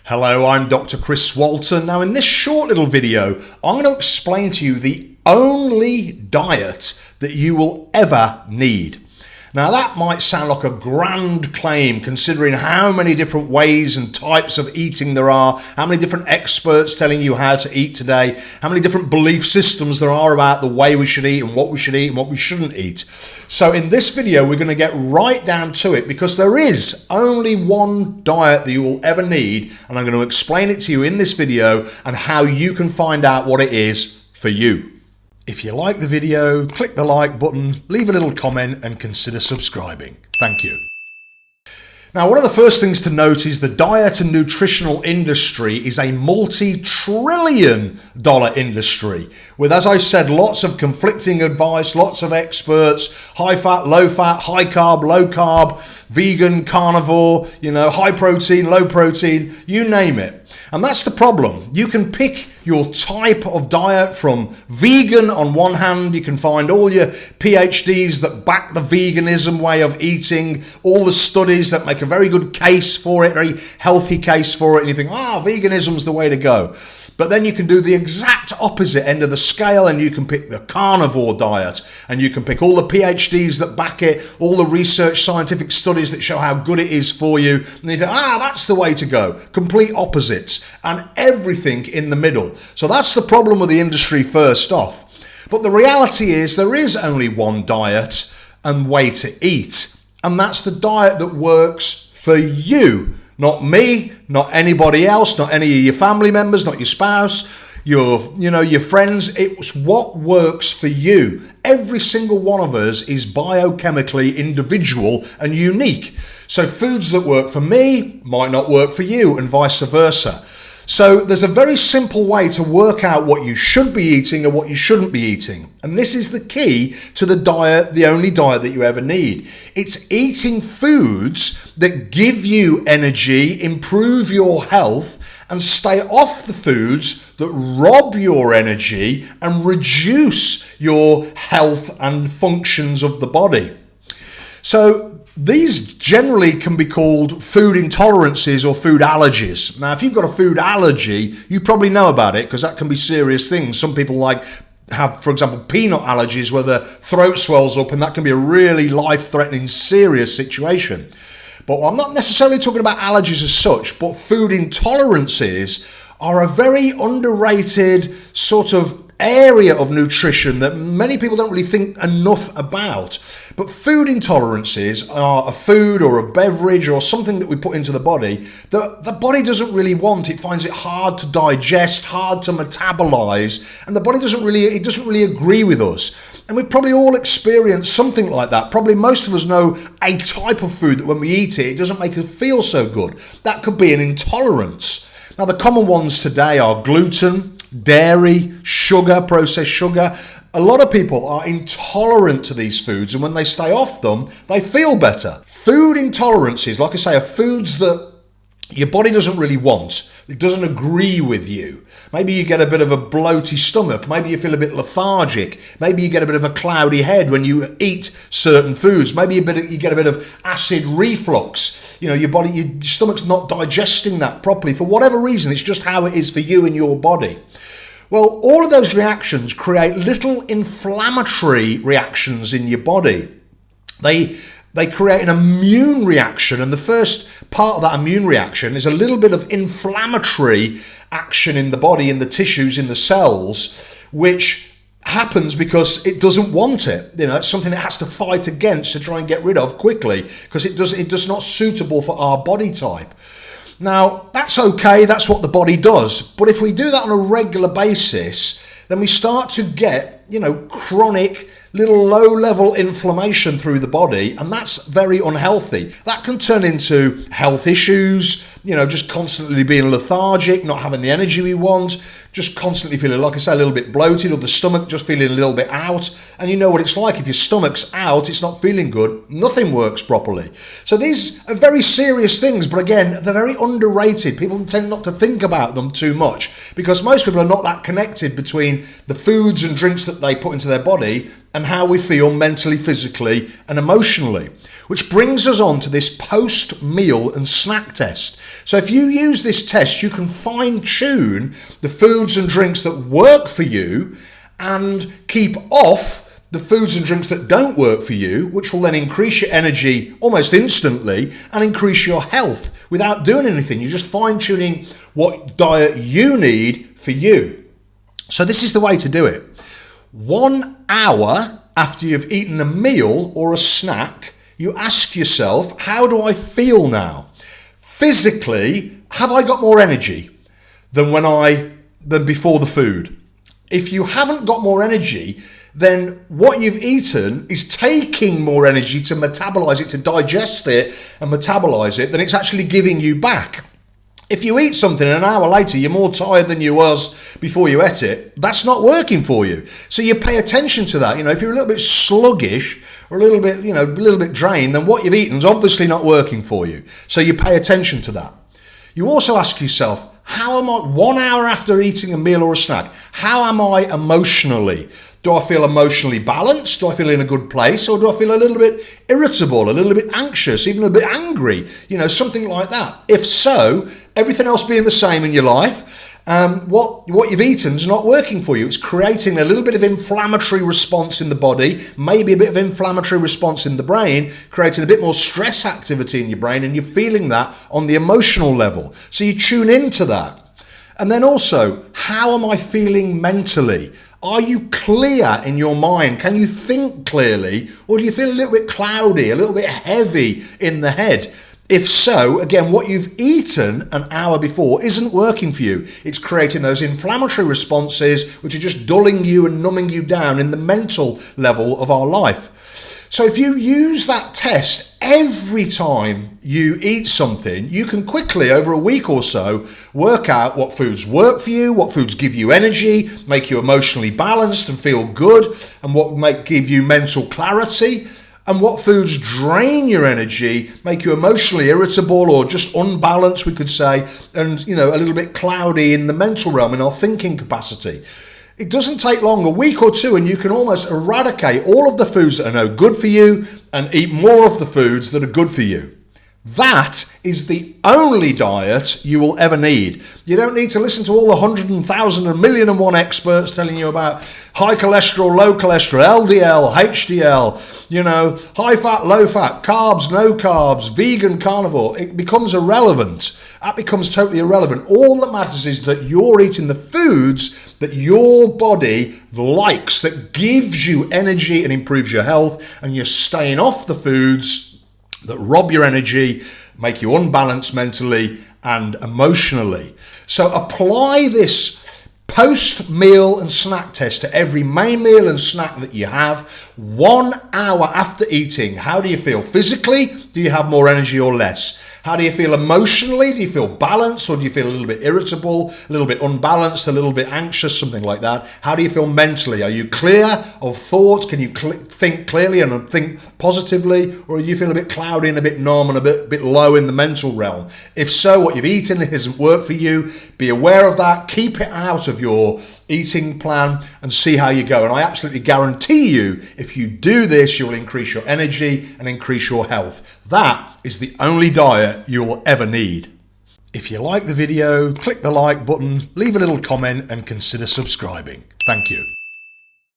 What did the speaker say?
Hello, I'm Dr. Chris Walton. Now in this short little video, I'm going to explain to you the only diet that you will ever need. Now that might sound like a grand claim considering how many different ways and types of eating there are, how many different experts telling you how to eat today, how many different belief systems there are about the way we should eat and what we should eat and what we shouldn't eat. So in this video, we're going to get right down to it because there is only one diet that you will ever need, and I'm going to explain it to you in this video and how you can find out what it is for you. If you like the video, click the like button, leave a little comment and consider subscribing. Thank you. Now, one of the first things to note is the diet and nutritional industry is a multi-trillion-dollar industry with, as I said, lots of conflicting advice, lots of experts, high fat, low fat, high carb, low carb, vegan, carnivore, high protein, low protein, you name it. And that's the problem. You can pick your type of diet from vegan on one hand. You can find all your PhDs that back the veganism way of eating, all the studies that make a very good case for it, very healthy case for it. And you think, veganism's the way to go. But then you can do the exact opposite end of the scale and you can pick the carnivore diet and you can pick all the PhDs that back it, all the research scientific studies that show how good it is for you. And you think, that's the way to go. Complete opposites and everything in the middle. So that's the problem with the industry first off. But the reality is there is only one diet and way to eat. And that's the diet that works for you. Not me, not anybody else, not any of your family members, not your spouse, your friends. It's what works for you. Every single one of us is biochemically individual and unique. So foods that work for me might not work for you and vice versa. So there's a very simple way to work out what you should be eating and what you shouldn't be eating. And this is the key to the diet, the only diet that you ever need. It's eating foods that give you energy, improve your health, and stay off the foods that rob your energy and reduce your health and functions of the body. So these generally can be called food intolerances or food allergies. Now, if you've got a food allergy, you probably know about it because that can be serious things. Some people have, for example, peanut allergies where their throat swells up, and that can be a really life-threatening, serious situation. But I'm not necessarily talking about allergies as such, but food intolerances are a very underrated sort of area of nutrition that many people don't really think enough about. But food intolerances are a food or a beverage or something that we put into the body that the body doesn't really want. It finds it hard to digest, hard to metabolize, and the body doesn't really agree with us. And we've probably all experienced something like that. Probably most of us know a type of food that when we eat it, it doesn't make us feel so good. That could be an intolerance. Now, the common ones today are gluten, dairy, sugar, processed sugar. A lot of people are intolerant to these foods, and when they stay off them, they feel better. Food intolerances, like I say, are foods that your body doesn't really want. It doesn't agree with you. Maybe you get a bit of a bloaty stomach. Maybe you feel a bit lethargic. Maybe you get a bit of a cloudy head when you eat certain foods. Maybe you get a bit of acid reflux. Your stomach's not digesting that properly. For whatever reason, it's just how it is for you and your body. Well, all of those reactions create little inflammatory reactions in your body. They create an immune reaction, and the first part of that immune reaction is a little bit of inflammatory action in the body, in the tissues, in the cells, which happens because it doesn't want it. It's something it has to fight against to try and get rid of quickly because it's not suitable for our body type. Now, that's okay, that's what the body does. But if we do that on a regular basis, then we start to get, chronic little low-level inflammation through the body, and that's very unhealthy. That can turn into health issues, just constantly being lethargic, not having the energy we want, just constantly feeling, like I say, a little bit bloated, or the stomach just feeling a little bit out. And you know what it's like. If your stomach's out, it's not feeling good, nothing works properly. So these are very serious things, but again, they're very underrated. People tend not to think about them too much because most people are not that connected between the foods and drinks that they put into their body and how we feel mentally, physically, and emotionally. Which brings us on to this post-meal and snack test. So if you use this test, you can fine-tune the foods and drinks that work for you and keep off the foods and drinks that don't work for you, which will then increase your energy almost instantly and increase your health without doing anything. You're just fine-tuning what diet you need for you. So this is the way to do it. 1 hour after you've eaten a meal or a snack, you ask yourself, how do I feel now? Physically, have I got more energy than before the food? If you haven't got more energy, then what you've eaten is taking more energy to metabolize it, to digest it and metabolize it, than it's actually giving you back. If you eat something and an hour later you're more tired than you was before you ate it, that's not working for you. So you pay attention to that. If you're a little bit sluggish or a little bit drained, then what you've eaten is obviously not working for you. So you pay attention to that. You also ask yourself, how am I 1 hour after eating a meal or a snack? How am I emotionally? Do I feel emotionally balanced? Do I feel in a good place? Or do I feel a little bit irritable, a little bit anxious, even a bit angry? Something like that. If so, everything else being the same in your life, what you've eaten is not working for you. It's creating a little bit of inflammatory response in the body, maybe a bit of inflammatory response in the brain, creating a bit more stress activity in your brain, and you're feeling that on the emotional level. So you tune into that. And then also, how am I feeling mentally? Are you clear in your mind? Can you think clearly? Or do you feel a little bit cloudy, a little bit heavy in the head? If so, again, what you've eaten an hour before isn't working for you. It's creating those inflammatory responses which are just dulling you and numbing you down in the mental level of our life. So if you use that test every time you eat something, you can quickly, over a week or so, work out what foods work for you, what foods give you energy, make you emotionally balanced and feel good, and what might give you mental clarity, and what foods drain your energy, make you emotionally irritable or just unbalanced, we could say, and a little bit cloudy in the mental realm, in our thinking capacity. It doesn't take long, a week or two, and you can almost eradicate all of the foods that are no good for you and eat more of the foods that are good for you. That is the only diet you will ever need. You don't need to listen to all the 100,000 and million and one experts telling you about high cholesterol, low cholesterol, LDL, HDL, high fat, low fat, carbs, no carbs, vegan, carnivore. It becomes irrelevant. That becomes totally irrelevant. All that matters is that you're eating the foods that your body likes, that gives you energy and improves your health, and you're staying off the foods that rob your energy, make you unbalanced mentally and emotionally. So apply this post-meal and snack test to every main meal and snack that you have 1 hour after eating. How do you feel physically? Do you have more energy or less? How do you feel emotionally? Do you feel balanced, or do you feel a little bit irritable, a little bit unbalanced, a little bit anxious, something like that? How do you feel mentally? Are you clear of thought? Can you think clearly and think positively? Or do you feel a bit cloudy and a bit numb and a bit low in the mental realm? If so, what you've eaten hasn't worked for you. Be aware of that. Keep it out of your eating plan and see how you go. And I absolutely guarantee you, if you do this, you'll increase your energy and increase your health. That is the only diet you will ever need. If you like the video, click the like button, leave a little comment and consider subscribing. Thank you.